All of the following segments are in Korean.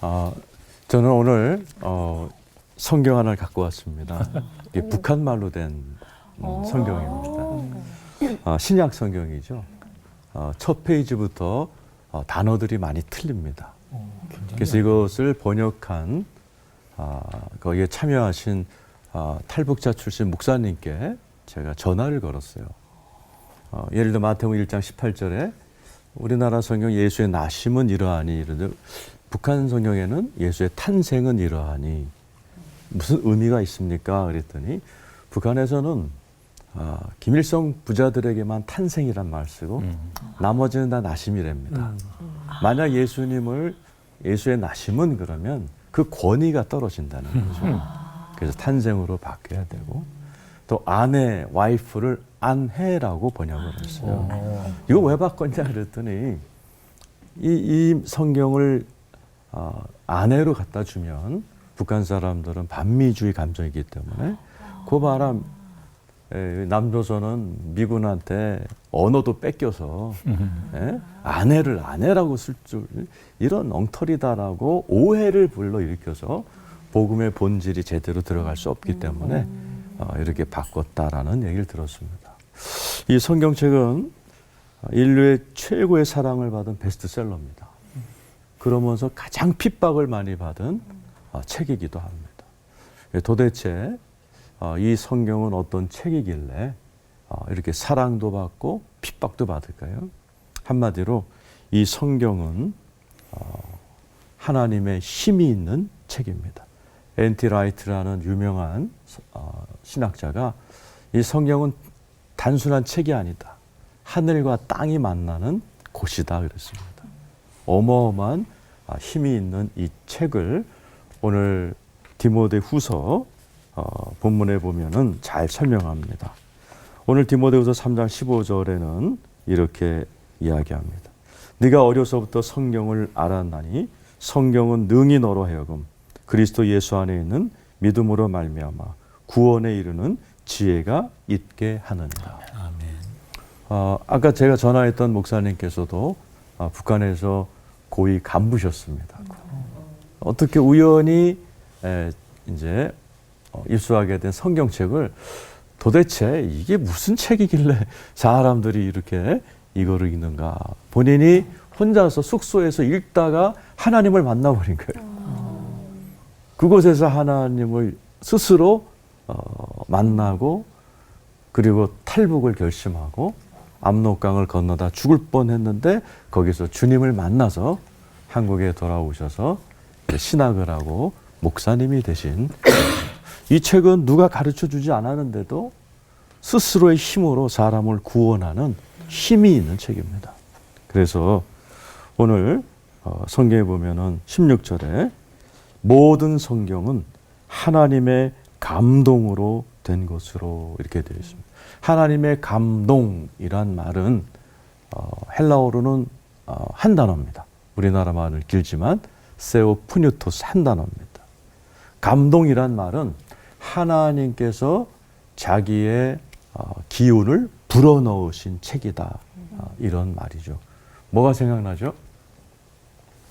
아, 저는 오늘 성경 하나를 갖고 왔습니다. 이게 북한 말로 된 성경입니다. 신약 성경이죠. 첫 페이지부터 단어들이 많이 틀립니다. 그래서 이것을 번역한 거기에 참여하신 탈북자 출신 목사님께 제가 전화를 걸었어요. 예를 들어 마태복음 1장 18절에 우리나라 성경 예수의 나심은 이러하니 이러는데 북한 성경에는 예수의 탄생은 이러하니 무슨 의미가 있습니까? 그랬더니 북한에서는 김일성 부자들에게만 탄생이란 말 쓰고 나머지는 다 나심이랍니다. 만약 예수의 나심은 그러면 그 권위가 떨어진다는 거죠. 그래서 탄생으로 바뀌어야 되고 또 아내, 와이프를 안해라고 번역을 했어요. 이거 왜 바꿨냐 그랬더니 이 성경을 아내로 갖다 주면 북한 사람들은 반미주의 감정이기 때문에 그 바람 남조선은 미군한테 언어도 뺏겨서 아내를 아내라고 쓸 줄 이런 엉터리다라고 오해를 불러일으켜서 복음의 본질이 제대로 들어갈 수 없기 때문에 이렇게 바꿨다라는 얘기를 들었습니다. 이 성경책은 인류의 최고의 사랑을 받은 베스트셀러입니다. 그러면서 가장 핍박을 많이 받은 책이기도 합니다. 도대체 이 성경은 어떤 책이길래 이렇게 사랑도 받고 핍박도 받을까요? 한마디로 이 성경은 하나님의 힘이 있는 책입니다. N.T. 라이트라는 유명한 신학자가 이 성경은 단순한 책이 아니다. 하늘과 땅이 만나는 곳이다 그랬습니다. 어마어마한 힘이 있는 이 책을 오늘 디모데후서 본문에 보면은 잘 설명합니다. 오늘 디모데후서 3장 15절에는 이렇게 이야기합니다. 네가 어려서부터 성경을 알았나니 성경은 능히 너로 하여금 그리스도 예수 안에 있는 믿음으로 말미암아 구원에 이르는 지혜가 있게 하느니라. 아멘. 아까 제가 전화했던 목사님께서도 북한에서 고위 간부셨습니다. 어떻게 우연히 이제 입수하게 된 성경책을 도대체 이게 무슨 책이길래 사람들이 이렇게 이거를 읽는가. 본인이 혼자서 숙소에서 읽다가 하나님을 만나버린 거예요. 그곳에서 하나님을 스스로 만나고 그리고 탈북을 결심하고 압록강을 건너다 죽을 뻔했는데 거기서 주님을 만나서 한국에 돌아오셔서 신학을 하고 목사님이 되신 이 책은 누가 가르쳐주지 않았는데도 스스로의 힘으로 사람을 구원하는 힘이 있는 책입니다. 그래서 오늘 성경에 보면은 16절에 모든 성경은 하나님의 감동으로 된 것으로 이렇게 되어 있습니다. 하나님의 감동이란 말은 헬라어로는 한 단어입니다. 우리나라 말은 길지만 세오프뉴토스 한 단어입니다. 감동이란 말은 하나님께서 자기의 기운을 불어넣으신 책이다. 이런 말이죠. 뭐가 생각나죠?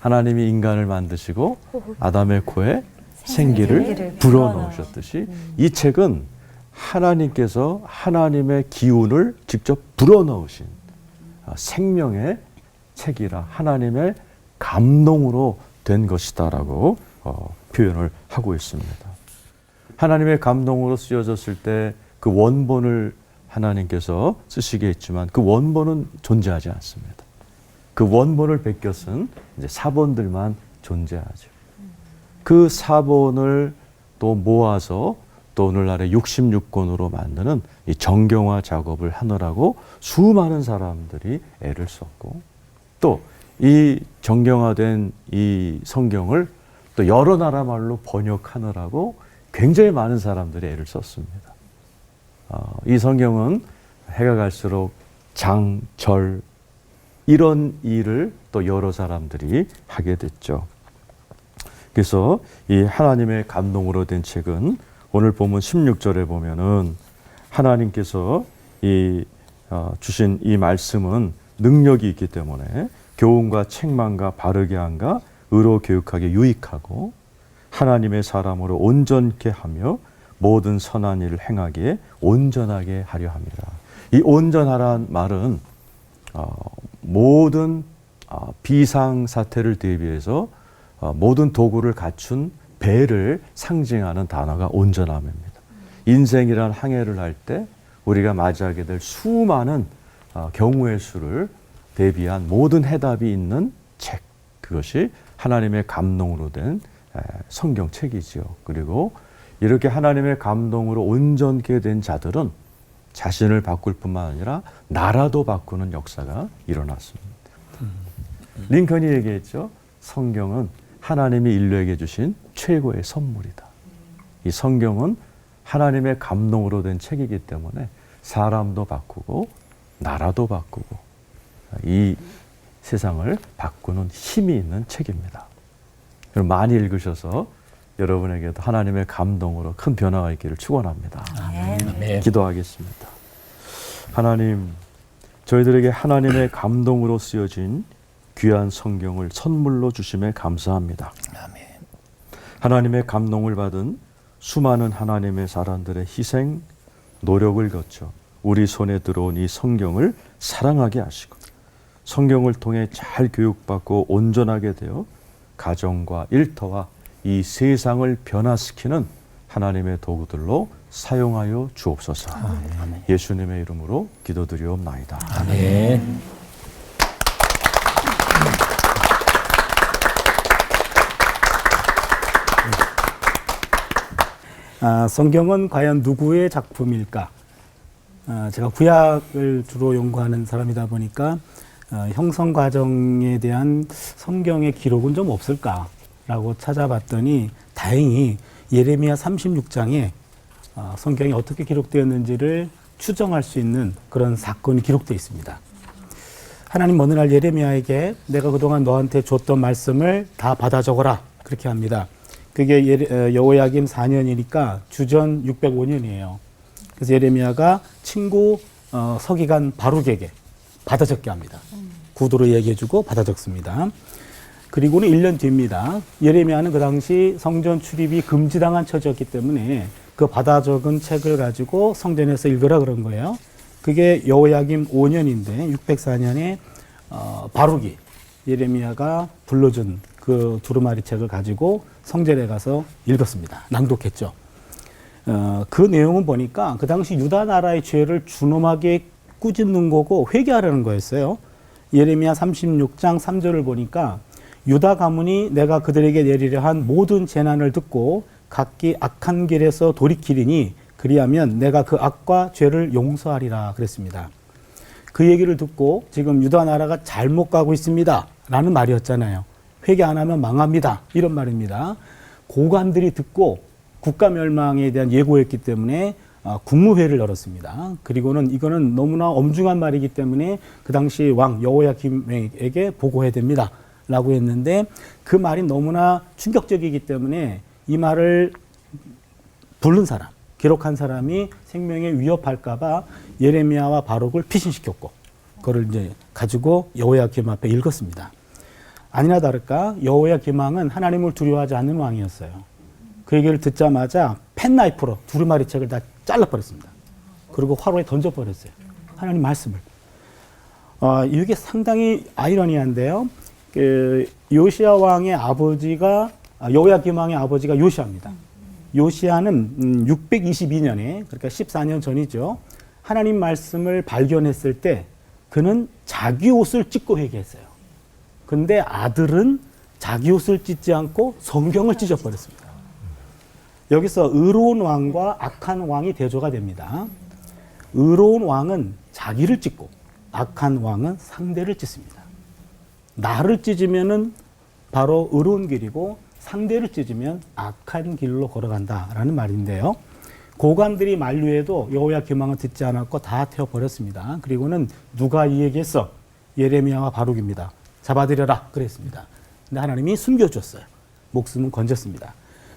하나님이 인간을 만드시고 아담의 코에 생기를 불어넣으셨듯이 이 책은 하나님께서 하나님의 기운을 직접 불어넣으신 생명의 책이라 하나님의 감동으로 된 것이다라고 표현을 하고 있습니다. 하나님의 감동으로 쓰여졌을 때 그 원본을 하나님께서 쓰시게 했지만 그 원본은 존재하지 않습니다. 그 원본을 베껴 쓴 이제 사본들만 존재하죠. 그 사본을 또 모아서 또 오늘날의 66권으로 만드는 이 정경화 작업을 하느라고 수많은 사람들이 애를 썼고 또 이 정경화된 이 성경을 또 여러 나라 말로 번역하느라고 굉장히 많은 사람들이 애를 썼습니다. 이 성경은 해가 갈수록 장, 절 이런 일을 또 여러 사람들이 하게 됐죠. 그래서 이 하나님의 감동으로 된 책은 오늘 보면 16절에 보면은 하나님께서 주신 이 말씀은 능력이 있기 때문에 교훈과 책망과 바르게 함과 의로 교육하기 유익하고 하나님의 사람으로 온전케 하며 모든 선한 일을 행하기에 온전하게 하려 합니다. 이 온전하란 말은 모든 비상사태를 대비해서 모든 도구를 갖춘 배를 상징하는 단어가 온전함입니다. 인생이란 항해를 할 때 우리가 맞이하게 될 수많은 경우의 수를 대비한 모든 해답이 있는 책, 그것이 하나님의 감동으로 된 성경책이지요. 그리고 이렇게 하나님의 감동으로 온전케 된 자들은 자신을 바꿀 뿐만 아니라 나라도 바꾸는 역사가 일어났습니다. 링컨이 얘기했죠. 성경은 하나님이 인류에게 주신 최고의 선물이다. 이 성경은 하나님의 감동으로 된 책이기 때문에 사람도 바꾸고 나라도 바꾸고 이 세상을 바꾸는 힘이 있는 책입니다. 많이 읽으셔서 여러분에게도 하나님의 감동으로 큰 변화가 있기를 축원합니다. 아멘. 기도하겠습니다. 하나님, 저희들에게 하나님의 감동으로 쓰여진 귀한 성경을 선물로 주심에 감사합니다. 아멘. 하나님의 감동을 받은 수많은 하나님의 사람들의 희생, 노력을 거쳐 우리 손에 들어온 이 성경을 사랑하게 하시고 성경을 통해 잘 교육받고 온전하게 되어 가정과 일터와 이 세상을 변화시키는 하나님의 도구들로 사용하여 주옵소서. 아멘. 예수님의 이름으로 기도드리옵나이다. 아멘. 성경은 과연 누구의 작품일까? 제가 구약을 주로 연구하는 사람이다 보니까 형성 과정에 대한 성경의 기록은 좀 없을까라고 찾아봤더니 다행히 예레미야 36장에 성경이 어떻게 기록되었는지를 추정할 수 있는 그런 사건이 기록되어 있습니다. 하나님 어느 날 예레미야에게 내가 그동안 너한테 줬던 말씀을 다 받아 적어라 그렇게 합니다. 그게 여호야김 4년이니까 주전 605년이에요. 그래서 예레미야가 친구 서기관 바룩에게 받아 적게 합니다. 구두로 얘기해주고 받아 적습니다. 그리고는 1년 뒤입니다. 예레미야는 그 당시 성전 출입이 금지당한 처지였기 때문에 그 받아 적은 책을 가지고 성전에서 읽으라 그런 거예요. 그게 여호야김 5년인데 604년에 바룩이 예레미야가 불러준 그 두루마리 책을 가지고 성전에 가서 읽었습니다. 낭독했죠. 그 내용은 보니까 그 당시 유다 나라의 죄를 준엄하게 꾸짖는 거고 회개하라는 거였어요. 예레미야 36장 3절을 보니까 유다 가문이 내가 그들에게 내리려 한 모든 재난을 듣고 각기 악한 길에서 돌이키리니 그리하면 내가 그 악과 죄를 용서하리라 그랬습니다. 그 얘기를 듣고 지금 유다 나라가 잘못 가고 있습니다 라는 말이었잖아요. 회개 안 하면 망합니다 이런 말입니다. 고관들이 듣고 국가 멸망에 대한 예고였기 때문에 국무회를 열었습니다. 그리고는 이거는 너무나 엄중한 말이기 때문에 그 당시 왕 여호야김에게 보고해야 됩니다 라고 했는데 그 말이 너무나 충격적이기 때문에 이 말을 부른 사람, 기록한 사람이 생명에 위협할까봐 예레미야와 바룩을 피신시켰고 그걸 이제 가지고 여호야김 앞에 읽었습니다. 아니나 다를까 여호야김 왕은 하나님을 두려워하지 않는 왕이었어요. 그 얘기를 듣자마자 펜나이프로 두루마리 책을 다 잘라버렸습니다. 그리고 화로에 던져버렸어요. 하나님 말씀을. 이게 상당히 아이러니한데요. 요시야 왕의 아버지가 여호야김 왕의 아버지가 요시야입니다. 요시야는 622년에 그러니까 14년 전이죠. 하나님 말씀을 발견했을 때 그는 자기 옷을 찢고 회개했어요. 근데 아들은 자기 옷을 찢지 않고 성경을 찢어버렸습니다. 여기서 의로운 왕과 악한 왕이 대조가 됩니다. 의로운 왕은 자기를 찢고 악한 왕은 상대를 찢습니다. 나를 찢으면은 바로 의로운 길이고 상대를 찢으면 악한 길로 걸어간다라는 말인데요. 고관들이 만류해도 여호야김 왕은 듣지 않았고 다 태워버렸습니다. 그리고는 누가 이 얘기했어? 예레미야와 바룩입니다. 잡아들여라 그랬습니다. 근데 하나님이 숨겨줬어요. 목숨은 건졌습니다.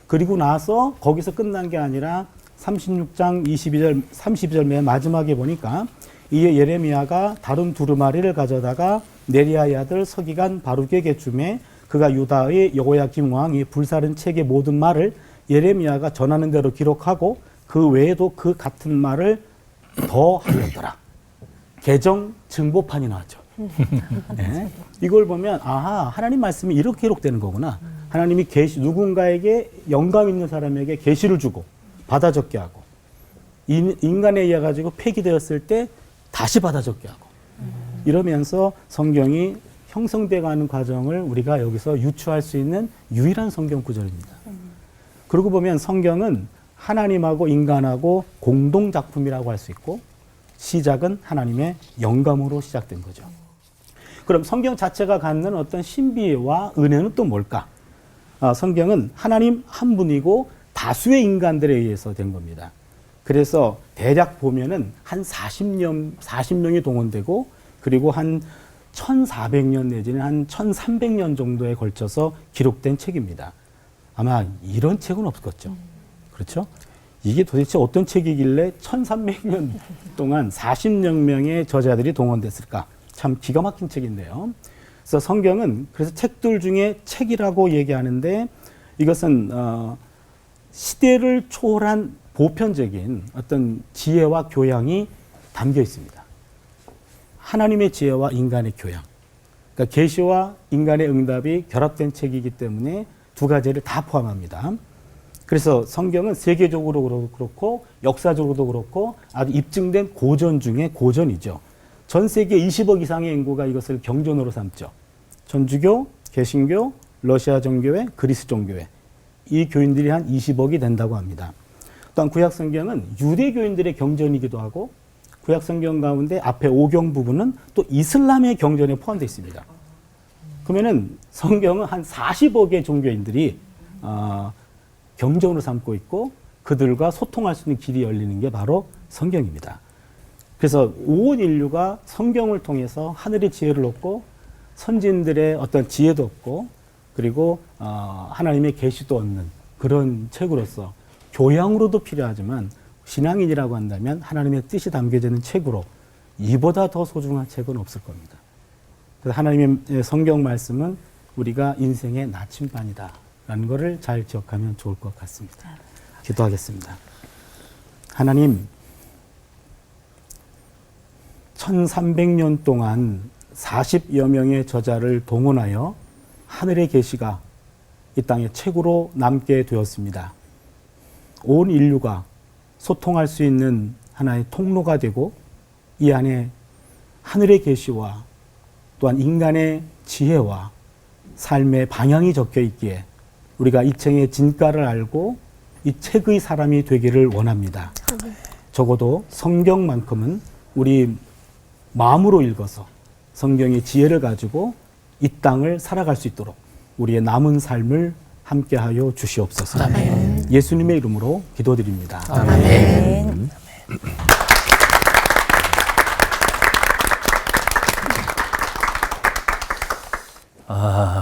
그리고 나서 거기서 끝난 게 아니라 36장 32절 맨 마지막에 보니까 이에 예레미야가 다른 두루마리를 가져다가 네리야의 아들 서기관 바룩에게 주매 그가 유다의 여호야김 왕이 불사른 책의 모든 말을 예레미야가 전하는 대로 기록하고 그 외에도 그 같은 말을 더 하였더라. 개정 증보판이 나왔죠. 네. 이걸 보면 아하, 하나님 말씀이 이렇게 기록되는 거구나. 하나님이 누군가에게 영감 있는 사람에게 계시를 주고 받아 적게 하고 인간에 의해 가지고 폐기되었을 때 다시 받아 적게 하고 이러면서 성경이 형성돼가는 과정을 우리가 여기서 유추할 수 있는 유일한 성경 구절입니다. 그러고 보면 성경은 하나님하고 인간하고 공동 작품이라고 할 수 있고 시작은 하나님의 영감으로 시작된 거죠. 그럼 성경 자체가 갖는 어떤 신비와 은혜는 또 뭘까? 성경은 하나님 한 분이고 다수의 인간들에 의해서 된 겁니다. 그래서 대략 보면은 한 40명이 동원되고 그리고 한 1400년 내지는 한 1300년 정도에 걸쳐서 기록된 책입니다. 아마 이런 책은 없었겠죠. 그렇죠? 이게 도대체 어떤 책이길래 1300년 동안 40명의 저자들이 동원됐을까? 참 기가 막힌 책인데요. 그래서 성경은 그래서 책들 중에 책이라고 얘기하는데 이것은 시대를 초월한 보편적인 어떤 지혜와 교양이 담겨 있습니다. 하나님의 지혜와 인간의 교양. 그러니까 계시와 인간의 응답이 결합된 책이기 때문에 두 가지를 다 포함합니다. 그래서 성경은 세계적으로 그렇고 역사적으로도 그렇고 아주 입증된 고전 중에 고전이죠. 전 세계 20억 이상의 인구가 이것을 경전으로 삼죠. 천주교, 개신교, 러시아 정교회, 그리스 정교회. 이 교인들이 한 20억이 된다고 합니다. 또한 구약 성경은 유대교인들의 경전이기도 하고 구약 성경 가운데 앞에 5경 부분은 또 이슬람의 경전에 포함되어 있습니다. 그러면은 성경은 한 40억의 종교인들이 경전으로 삼고 있고 그들과 소통할 수 있는 길이 열리는 게 바로 성경입니다. 그래서 온 인류가 성경을 통해서 하늘의 지혜를 얻고 선진들의 어떤 지혜도 얻고 그리고 하나님의 계시도 얻는 그런 책으로서 교양으로도 필요하지만 신앙인이라고 한다면 하나님의 뜻이 담겨져 있는 책으로 이보다 더 소중한 책은 없을 겁니다. 그래서 하나님의 성경 말씀은 우리가 인생의 나침반이다라는 것을 잘 기억하면 좋을 것 같습니다. 기도하겠습니다. 하나님, 1300년 동안 40여 명의 저자를 동원하여 하늘의 계시가 이 땅의 책으로 남게 되었습니다. 온 인류가 소통할 수 있는 하나의 통로가 되고 이 안에 하늘의 계시와 또한 인간의 지혜와 삶의 방향이 적혀 있기에 우리가 이 책의 진가를 알고 이 책의 사람이 되기를 원합니다. 적어도 성경만큼은 우리 마음으로 읽어서 성경의 지혜를 가지고 이 땅을 살아갈 수 있도록 우리의 남은 삶을 함께하여 주시옵소서. 아멘. 예수님의 이름으로 기도드립니다. 아멘.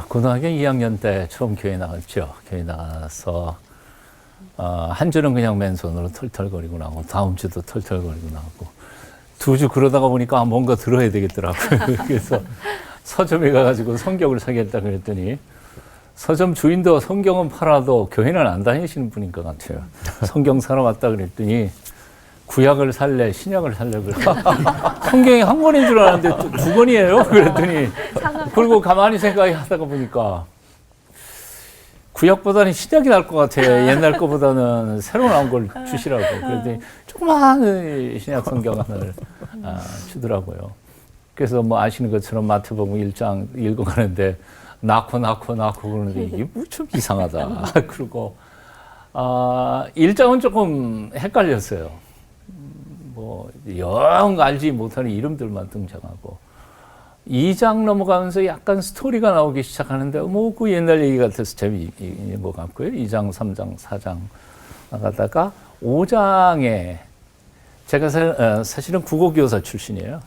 고등학교 2학년 때 처음 교회 나왔죠. 교회 나와서 한 주는 그냥 맨손으로 털털거리고 나오고 다음 주도 털털거리고 나오고 두 주 그러다가 보니까 뭔가 들어야 되겠더라고요. 그래서 서점에 가가지고 성경을 사겠다 그랬더니 서점 주인도 성경은 팔아도 교회는 안 다니시는 분인 것 같아요. 성경 사러 왔다 그랬더니 구약을 살래 신약을 살래 그래. 성경이 한 권인 줄 알았는데 두 권이에요. 그랬더니 그리고 가만히 생각하다가 보니까 구약보다는 신약이 나을 것 같아요. 옛날 거보다는 새로 나온 걸 주시라고. 그랬더니 조그마한 신약 성경 하나를 주더라고요. 그래서 뭐 아시는 것처럼 마태복음 1장 읽어가는데 낳고 그러는데 이게 무척 이상하다. 그리고 1장은 조금 헷갈렸어요. 뭐 영 알지 못하는 이름들만 등장하고 2장 넘어가면서 약간 스토리가 나오기 시작하는데 뭐 그 옛날 얘기 같아서 재미있는 것 같고요. 2장, 3장, 4장 나가다가 5장에 제가 사실은 국어교사 출신이에요.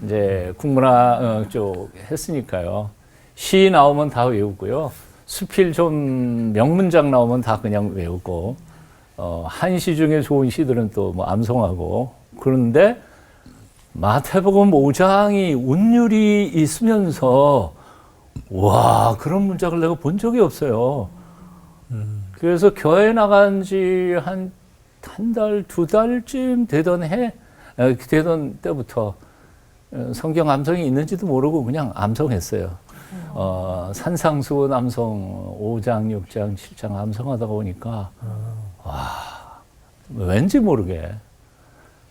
이제 국문학 쪽 했으니까요. 시 나오면 다 외우고요. 수필 좀 명문장 나오면 다 그냥 외우고 한시 중에 좋은 시들은 또 뭐 암송하고 그런데 마태복음 5장이 운율이 있으면서 와, 그런 문장을 내가 본 적이 없어요. 그래서 교회 나간 지 한 달, 두 달쯤 되던 때부터 성경 암송이 있는지도 모르고 그냥 암송했어요. 산상수훈 암송 5장, 6장, 7장 암송하다 보니까 와, 왠지 모르게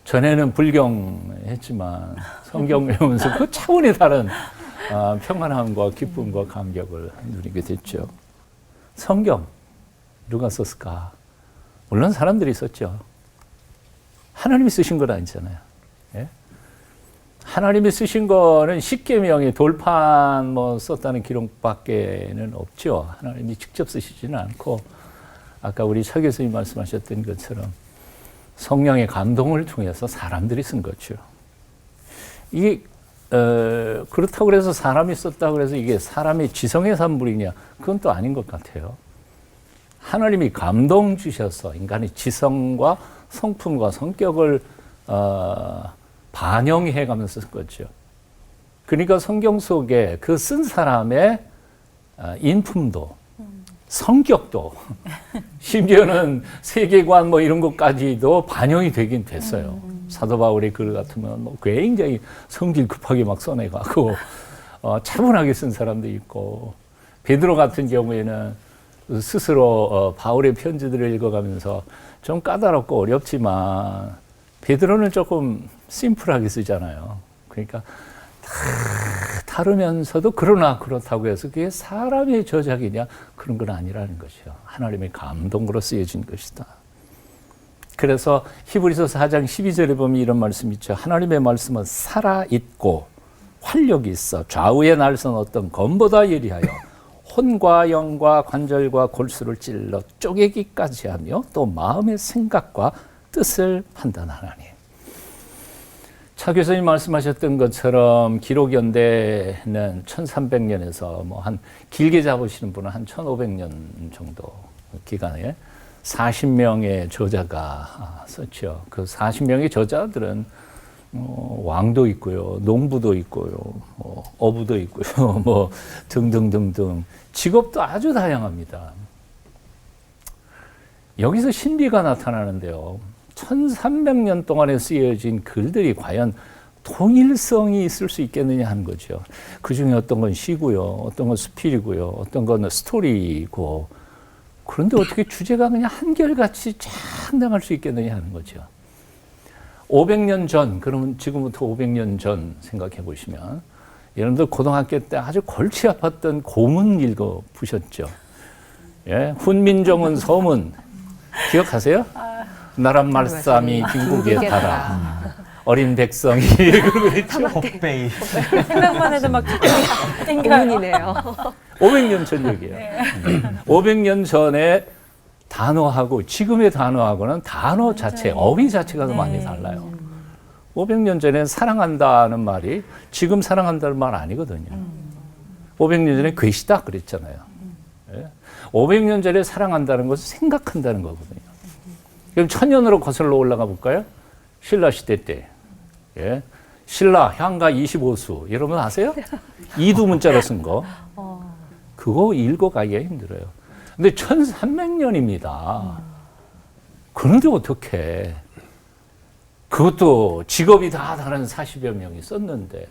전에는 불경했지만 성경 외우면서 그 차원이 다른 평안함과 기쁨과 감격을 누리게 됐죠. 성경 누가 썼을까? 물론 사람들이 썼죠. 하나님이 쓰신 건 아니잖아요. 예? 하나님이 쓰신 거는 십계명의 돌판 썼다는 기록밖에는 없죠. 하나님이 직접 쓰시지는 않고 아까 우리 차 교수님 말씀하셨던 것처럼 성령의 감동을 통해서 사람들이 쓴 거죠. 이게 그렇다고 그래서 사람이 썼다고 해서 이게 사람의 지성의 산물이냐? 그건 또 아닌 것 같아요. 하나님이 감동 주셔서 인간의 지성과 성품과 성격을 반영해 가면서 쓴 거죠. 그러니까 성경 속에 그 쓴 사람의 인품도 성격도 심지어는 세계관 이런 것까지도 반영이 되긴 됐어요. 사도 바울의 글 같으면 굉장히 성질 급하게 막 써내가고 차분하게 쓴 사람도 있고 베드로 같은 경우에는 스스로 바울의 편지들을 읽어가면서 좀 까다롭고 어렵지만 베드로는 조금 심플하게 쓰잖아요. 그러니까 다르면서도 그러나 그렇다고 해서 그게 사람의 저작이냐 그런 건 아니라는 것이요. 하나님의 감동으로 쓰여진 것이다. 그래서 히브리서 4장 12절에 보면 이런 말씀이 있죠. 하나님의 말씀은 살아있고 활력이 있어 좌우의 날선 어떤 검보다 예리하여 혼과 영과 관절과 골수를 찔러 쪼개기까지 하며 또 마음의 생각과 뜻을 판단하나니. 차 교수님 말씀하셨던 것처럼 기록연대는 1300년에서 한 길게 잡으시는 분은 한 1500년 정도 기간에 40명의 저자가 썼죠. 그 40명의 저자들은 왕도 있고요, 농부도 있고요, 어부도 있고요, 등등등등 직업도 아주 다양합니다. 여기서 신비가 나타나는데요. 1300년 동안에 쓰여진 글들이 과연 통일성이 있을 수 있겠느냐 하는 거죠. 그 중에 어떤 건 시고요, 어떤 건 수필이고요, 어떤 건 스토리고, 그런데 어떻게 주제가 그냥 한결같이 쫙 나갈 수 있겠느냐 하는 거죠. 500년 전, 그러면 지금부터 500년 전 생각해 보시면, 여러분들 고등학교 때 아주 골치 아팠던 고문 읽어 보셨죠? 예? 훈민정음 서문, 기억하세요? 나란 말싸미 빈국에 달아. 어린 백성이 그러고 있죠. 복베이. 생각만 해도 막 땡겨요. 500년 전 얘기예요. 500년 전에 단어하고 지금의 단어하고는 단어 자체, 어휘 자체가 더 많이 달라요. 500년 전에 사랑한다는 말이 지금 사랑한다는 말 아니거든요. 500년 전에 괴시다 그랬잖아요. 500년 전에 사랑한다는 것은 생각한다는 거거든요. 그럼 천년으로 거슬러 올라가 볼까요? 신라 시대 때. 예. 신라 향가 25수. 여러분 아세요? 이두 문자로 쓴 거. 그거 읽어가기가 힘들어요. 근데 1300년입니다. 그런데 어떻게 그것도 직업이 다 다른 40여 명이 썼는데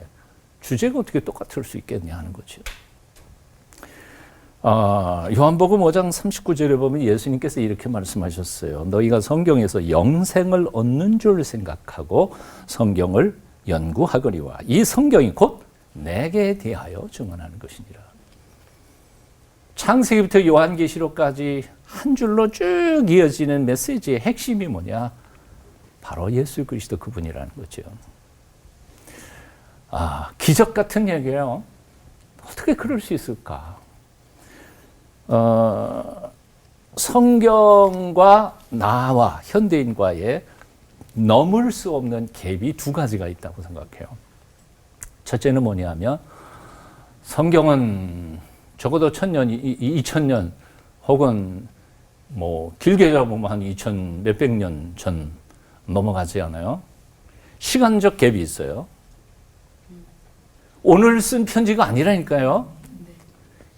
주제가 어떻게 똑같을 수 있겠냐 하는 거죠. 요한복음 5장 39절에 보면 예수님께서 이렇게 말씀하셨어요. 너희가 성경에서 영생을 얻는 줄 생각하고 성경을 연구하거니와 이 성경이 곧 내게 대하여 증언하는 것이니라. 창세기부터 요한계시록까지 한 줄로 쭉 이어지는 메시지의 핵심이 뭐냐? 바로 예수 그리스도 그분이라는 거죠. 기적 같은 얘기예요. 어떻게 그럴 수 있을까? 성경과 나와 현대인과의 넘을 수 없는 갭이 두 가지가 있다고 생각해요. 첫째는 뭐냐면 성경은 적어도 1000년, 2000년 혹은 길게 잡으면 한 2000 몇백 년 전 넘어가지 않아요? 시간적 갭이 있어요. 오늘 쓴 편지가 아니라니까요.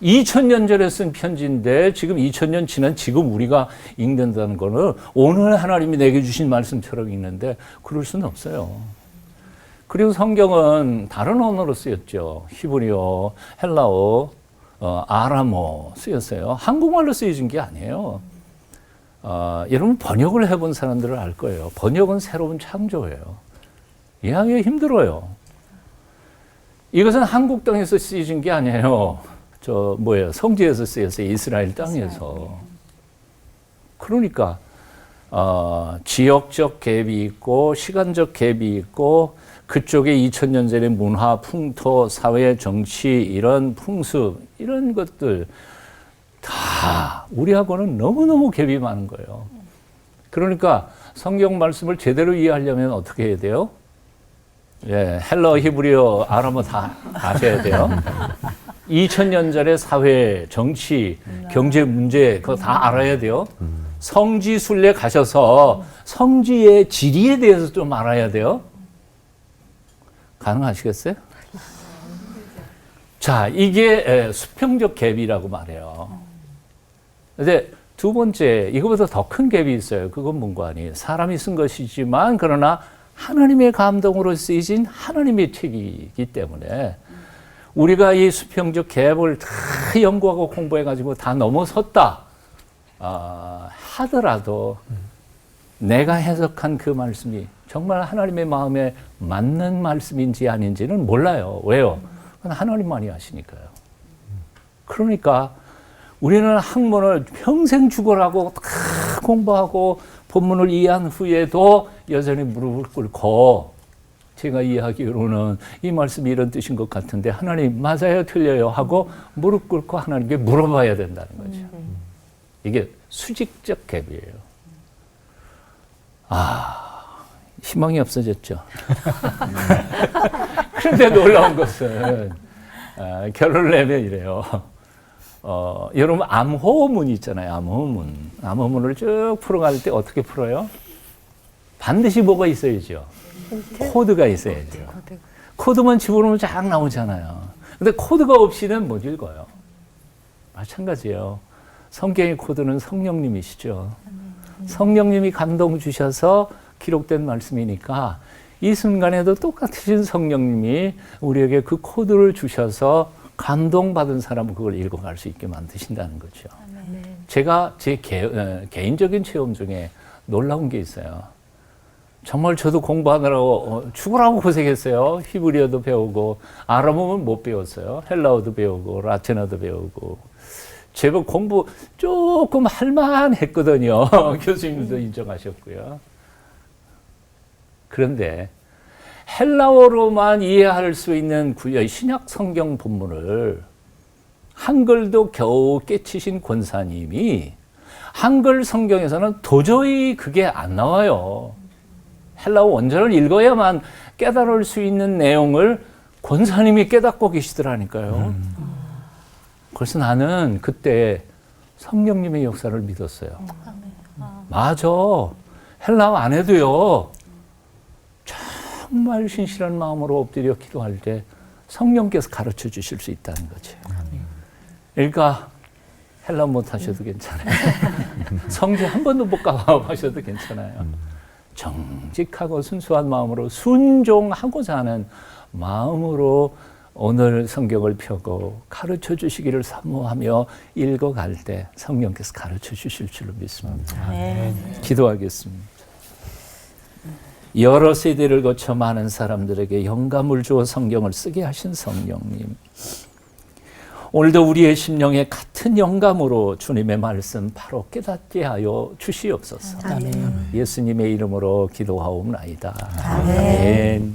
2000년 전에 쓴 편지인데 지금 2000년 지난 지금 우리가 읽는다는 거는 오늘 하나님이 내게 주신 말씀처럼 읽는데 그럴 수는 없어요. 그리고 성경은 다른 언어로 쓰였죠. 히브리어, 헬라어, 아람어 쓰였어요. 한국말로 쓰여진 게 아니에요. 여러분 번역을 해본 사람들은 알 거예요. 번역은 새로운 창조예요. 이해하기가 힘들어요. 이것은 한국 땅에서 쓰여진 게 아니에요. 성지에서 쓰였어요. 이스라엘 땅에서. 그러니까 지역적 갭이 있고 시간적 갭이 있고 그쪽에 2000년 전의 문화, 풍토, 사회, 정치 이런 풍습 이런 것들 다 우리하고는 너무너무 갭이 많은 거예요. 그러니까 성경 말씀을 제대로 이해하려면 어떻게 해야 돼요? 예, 헬러, 히브리어, 아람어 다 아셔야 돼요. 2000년 전의 사회, 정치, 경제 문제 그거 다 알아야 돼요. 성지 순례 가셔서 성지의 지리에 대해서 좀 알아야 돼요. 가능하시겠어요? 자, 이게 수평적 갭이라고 말해요. 근데 두 번째, 이거보다 더 큰 갭이 있어요. 그건 뭔가 아니에요. 사람이 쓴 것이지만 그러나 하나님의 감동으로 쓰여진 하나님의 책이기 때문에 우리가 이 수평적 갭을 다 연구하고 공부해가지고 다 넘어섰다 하더라도 내가 해석한 그 말씀이 정말 하나님의 마음에 맞는 말씀인지 아닌지는 몰라요. 왜요? 그건 하나님만이 아시니까요. 그러니까 우리는 학문을 평생 죽어라고 다 공부하고 본문을 이해한 후에도 여전히 무릎을 꿇고 제가 이해하기로는 이 말씀이 이런 뜻인 것 같은데 하나님 맞아요 틀려요 하고 무릎 꿇고 하나님께 물어봐야 된다는 거죠. 이게 수직적 갭이에요. 희망이 없어졌죠. 그런데 놀라운 것은 결론을 내면 이래요. 여러분 암호문 있잖아요. 암호문을 쭉 풀어갈 때 어떻게 풀어요? 반드시 뭐가 있어야죠. 코드가 있어야죠. 코드만 집어넣으면 쫙 나오잖아요. 근데 코드가 없이는 못 읽어요. 마찬가지예요. 성경의 코드는 성령님이시죠. 성령님이 감동 주셔서 기록된 말씀이니까 이 순간에도 똑같으신 성령님이 우리에게 그 코드를 주셔서 감동받은 사람은 그걸 읽어갈 수 있게 만드신다는 거죠. 제가 제 개인적인 체험 중에 놀라운 게 있어요. 정말 저도 공부하느라고 죽으라고 고생했어요. 히브리어도 배우고 아람어는 못 배웠어요. 헬라어도 배우고 라틴어도 배우고 제법 공부 조금 할만했거든요. 교수님도 인정하셨고요. 그런데 헬라어로만 이해할 수 있는 구약 신약 성경 본문을 한글도 겨우 깨치신 권사님이 한글 성경에서는 도저히 그게 안 나와요. 헬라어 원전을 읽어야만 깨달을 수 있는 내용을 권사님이 깨닫고 계시더라니까요. 그래서 나는 그때 성령님의 역사를 믿었어요. 맞아. 헬라어 안 해도요. 정말 신실한 마음으로 엎드려 기도할 때 성령께서 가르쳐 주실 수 있다는 거죠. 그러니까 헬라어 못 하셔도 괜찮아요. 성지 한 번도 못 가보셔도 괜찮아요. 정직하고 순수한 마음으로 순종하고자 하는 마음으로 오늘 성경을 펴고 가르쳐 주시기를 사모하며 읽어갈 때 성령께서 가르쳐 주실 줄로 믿습니다. 기도하겠습니다. 여러 세대를 거쳐 많은 사람들에게 영감을 주어 성경을 쓰게 하신 성령님, 오늘도 우리의 심령에 같은 영감으로 주님의 말씀 바로 깨닫게 하여 주시옵소서. 아멘. 예수님의 이름으로 기도하옵나이다. 아멘.